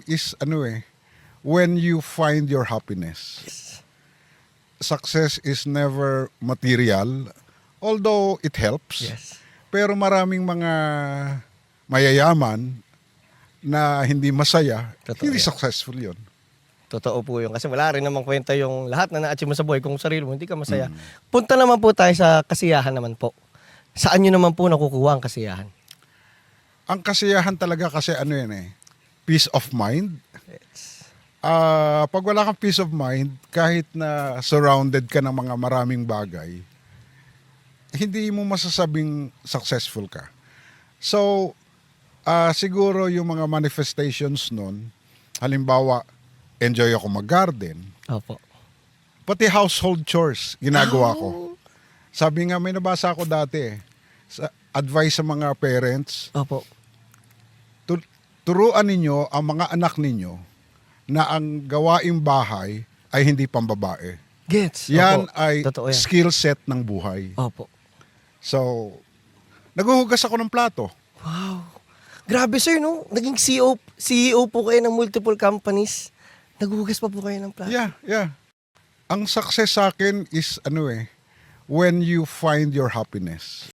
is when you find your happiness. Success is never material, although it helps. Yes. Pero maraming mga mayayaman na hindi masaya, Totoo hindi yan. successful yun. Totoo po yun. Kasi wala rin namang kwenta yung lahat na na-achieve mo sa buhay kung sarili mo, hindi ka masaya. Punta naman po tayo sa kasiyahan naman po. Saan nyo naman po nakukuha ang kasiyahan? Ang kasiyahan talaga kasi peace of mind. Yes. Pag wala kang peace of mind, kahit na surrounded ka ng mga maraming bagay, hindi mo masasabing successful ka. So, siguro yung mga manifestations nun, halimbawa, enjoy ako mag-garden, Opo. pati household chores, ginagawa ko. Sabi nga, may nabasa ako dati, sa advice sa mga parents, Opo. turuan ninyo ang mga anak ninyo na ang gawaing bahay ay hindi pambabae. Gets. Yan Opo. ay Totoo yan. skill set ng buhay. Opo. So, naguhugas ako ng plato. Wow. Grabe sir, no? Naging CEO po kayo ng multiple companies. Naghuhugas pa po kayo ng plato. Yeah. Ang success sa akin is when you find your happiness.